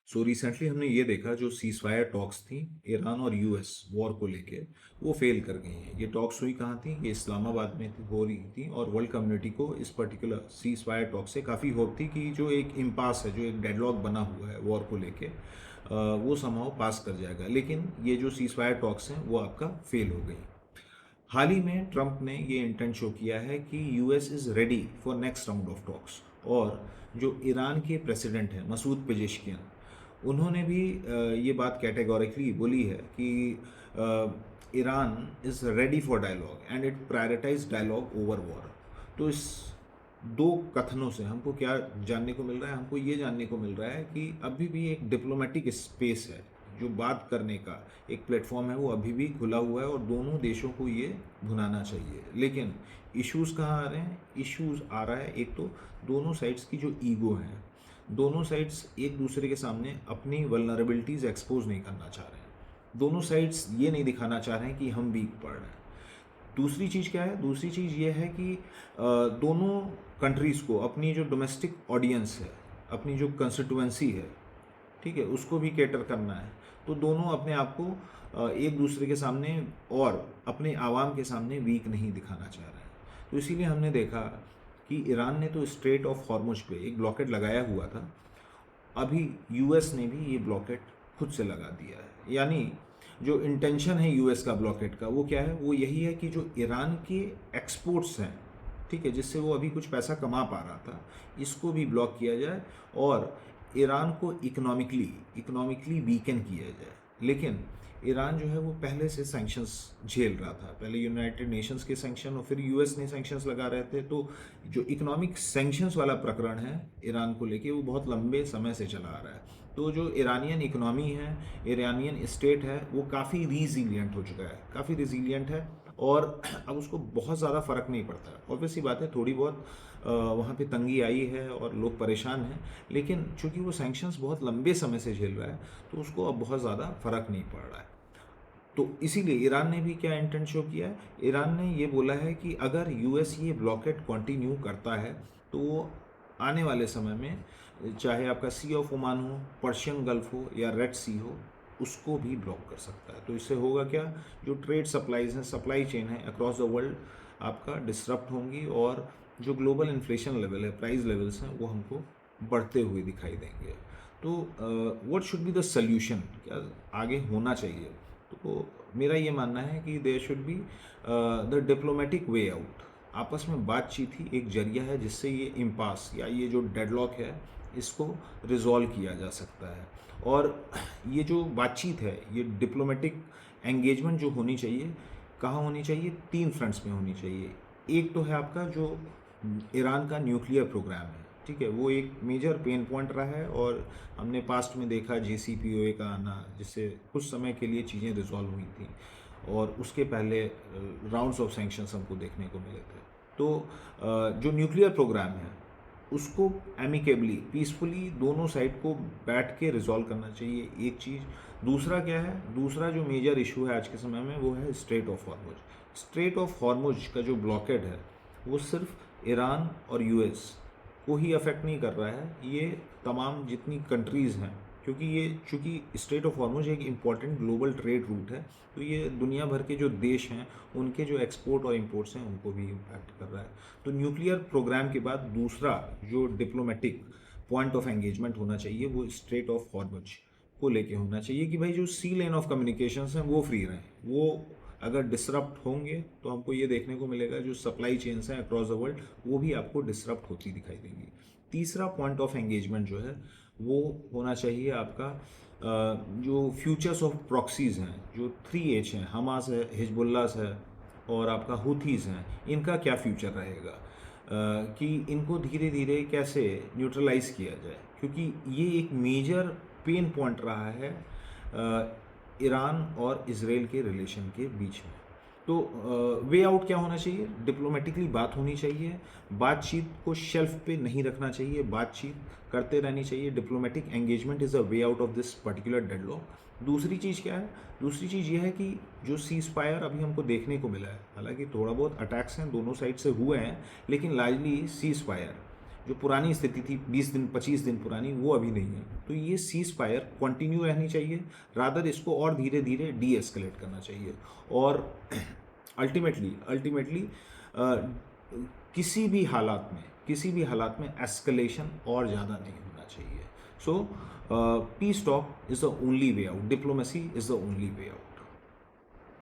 So recently हमने ये देखा जो सीज फायर टॉक्स थी ईरान और यूएस वॉर को लेके, वो फेल कर गई हैं। ये टॉक्स हुई कहाँ थी? ये इस्लामाबाद में हो रही थी और वर्ल्ड कम्युनिटी को इस पर्टिकुलर सीज फायर टॉक से काफ़ी होप थी कि जो एक इम्पास है, जो एक डेडलॉक बना हुआ है वॉर को लेके, वो समहाउ पास कर जाएगा। लेकिन ये जो सीज फायर टॉक्स हैं वो आपका फेल हो गई। हाल ही में ट्रंप ने ये इंटेंट शो किया है कि US is ready for next round of talks. और जो ईरान के प्रेसिडेंट हैं मसूद पेजेशकियान, उन्होंने भी ये बात कैटेगोरिकली बोली है कि Iran is ready for dialogue and it prioritize dialogue over war. तो इस दो कथनों से हमको क्या जानने को मिल रहा है? हमको ये जानने को मिल रहा है कि अभी भी एक डिप्लोमेटिक स्पेस है, जो बात करने का एक प्लेटफॉर्म है वो अभी भी खुला हुआ है और दोनों देशों को ये भुनाना चाहिए। लेकिन इश्यूज़ कहाँ आ रहे हैं? इश्यूज़ आ रहा है, एक तो दोनों साइड्स की जो ईगो हैं, दोनों साइड्स एक दूसरे के सामने अपनी वल्नरेबिलिटीज़ एक्सपोज नहीं करना चाह रहे हैं। दोनों साइड्स ये नहीं दिखाना चाह रहे हैं कि हम वीक पड़ रहे हैं। दूसरी चीज़ क्या है? दूसरी चीज़ ये है कि दोनों कंट्रीज़ को अपनी जो डोमेस्टिक ऑडियंस है, अपनी जो कंस्टिट्यूएंसी है, ठीक है, उसको भी कैटर करना है। तो दोनों अपने आप को एक दूसरे के सामने और अपने आवाम के सामने वीक नहीं दिखाना चाह रहे हैं। तो इसीलिए हमने देखा कि ईरान ने तो स्ट्रेट ऑफ हॉर्मुज पे एक ब्लॉकेट लगाया हुआ था। अभी यूएस ने भी ये ब्लॉकेट खुद से लगा दिया है। यानी जो इंटेंशन है यूएस का ब्लॉकेट का, वो क्या है? वो यही है कि जो ईरान के एक्सपोर्ट्स हैं, ठीक है, जिससे वो अभी कुछ पैसा कमा पा रहा था, इसको भी ब्लॉक किया जाए और ईरान को इकोनॉमिकली वीकन किया जाए। लेकिन ईरान जो है वो पहले से सैंक्शंस झेल रहा था, पहले यूनाइटेड नेशंस के सैंक्शन और फिर यूएस ने सैंक्शंस लगा रहे थे। तो जो इकोनॉमिक सैंक्शंस वाला प्रकरण है ईरान को लेके, वो बहुत लंबे समय से चला आ रहा है। तो जो ईरानियन इकोनॉमी है, ईरानियन स्टेट है, वो काफ़ी रिजिलियंट हो चुका है, काफ़ी रिजिलियंट है। और अब उसको बहुत ज़्यादा फ़र्क नहीं पड़ता है। ऑब्वियसली बात है, थोड़ी बहुत वहाँ पे तंगी आई है और लोग परेशान हैं, लेकिन चूंकि वो सैंक्शंस बहुत लंबे समय से झेल रहा है, तो उसको अब बहुत ज़्यादा फ़र्क नहीं पड़ रहा है। तो इसीलिए ईरान ने भी क्या इंटेंट शो किया है? ईरान ने ये बोला है कि अगर यूएस ये ब्लॉकेट कंटिन्यू करता है, तो वो आने वाले समय में चाहे आपका सी ऑफ ओमान हो, पर्शियन गल्फ हो या रेड सी हो, उसको भी ब्लॉक कर सकता है। तो इससे होगा क्या? जो ट्रेड सप्लाईज हैं, सप्लाई चेन है अक्रॉस द वर्ल्ड, आपका डिसरप्ट होंगी और जो ग्लोबल इन्फ्लेशन लेवल है, प्राइस लेवल्स हैं, वो हमको बढ़ते हुए दिखाई देंगे। तो what should be the solution? क्या आगे होना चाहिए? तो मेरा ये मानना है कि there should be the diplomatic way out. आपस में बातचीत ही एक जरिया है जिससे ये इम्पास या ये जो डेडलॉक है, इसको रिजॉल्व किया जा सकता है। और ये जो बातचीत है, ये डिप्लोमेटिक एंगेजमेंट जो होनी चाहिए, कहाँ होनी चाहिए? 3 फ्रंट्स में होनी चाहिए। एक तो है आपका जो ईरान का न्यूक्लियर प्रोग्राम है, ठीक है, वो एक मेजर पेन पॉइंट रहा है और हमने पास्ट में देखा JCPOA का आना, जिससे कुछ समय के लिए चीज़ें रिजॉल्व हुई थी और उसके पहले राउंड्स ऑफ सैंक्शंस हमको देखने को मिले थे। तो जो न्यूक्लियर प्रोग्राम है, उसको एमिकेबली, पीसफुली दोनों साइड को बैठ के रिजॉल्व करना चाहिए, एक चीज़। दूसरा क्या है? दूसरा जो मेजर इशू है आज के समय में, वो है straight of Hormuz. Straight of Hormuz का जो ब्लॉकेड है, वो सिर्फ ईरान और यूएस को ही अफेक्ट नहीं कर रहा है, ये तमाम जितनी कंट्रीज़ हैं, क्योंकि ये चूँकि स्ट्रेट ऑफ हॉर्मुज एक इम्पॉर्टेंट ग्लोबल ट्रेड रूट है, तो ये दुनिया भर के जो देश हैं, उनके जो एक्सपोर्ट और इंपोर्ट्स हैं, उनको भी इम्पैक्ट कर रहा है। तो न्यूक्लियर प्रोग्राम के बाद दूसरा जो डिप्लोमेटिक पॉइंट ऑफ एंगेजमेंट होना चाहिए, वो स्ट्रेट ऑफ हॉर्मुज को लेके होना चाहिए कि भाई जो सी लेन ऑफ कम्युनिकेशंस हैं वो फ्री रहें। वो अगर डिसरप्ट होंगे तो हमको ये देखने को मिलेगा जो सप्लाई चेन्स हैं अक्रॉस द वर्ल्ड, वो भी आपको डिसरप्ट होती दिखाई देंगी। तीसरा पॉइंट ऑफ एंगेजमेंट जो है, वो होना चाहिए आपका जो फ्यूचर्स ऑफ प्रॉक्सीज़ हैं, जो 3H हैं, हमास है, हिजबुल्लाह है और आपका हुथीज़ हैं, इनका क्या फ्यूचर रहेगा? कि इनको धीरे धीरे कैसे न्यूट्रलाइज किया जाए, क्योंकि ये एक मेजर पेन पॉइंट रहा है ईरान और इजराइल के रिलेशन के बीच में। तो वे आउट क्या होना चाहिए? डिप्लोमेटिकली बात होनी चाहिए, बातचीत को शेल्फ पे नहीं रखना चाहिए, बातचीत करते रहनी चाहिए। Diplomatic engagement is a way out of this particular deadlock. दूसरी चीज़ क्या है? दूसरी चीज़ ये है कि जो सीज फायर अभी हमको देखने को मिला है, हालांकि थोड़ा बहुत अटैक्स हैं दोनों साइड से हुए हैं, लेकिन लार्जली सीज फायर, जो पुरानी स्थिति थी 20 दिन 25 दिन पुरानी, वो अभी नहीं है। तो ये सीज फायर कंटिन्यू रहनी चाहिए, रादर इसको और धीरे धीरे डी एस्केलेट करना चाहिए। और अल्टीमेटली किसी भी हालात में एस्केलेशन और ज़्यादा नहीं होना चाहिए। So peace talk is the only way out, diplomacy is the only way out.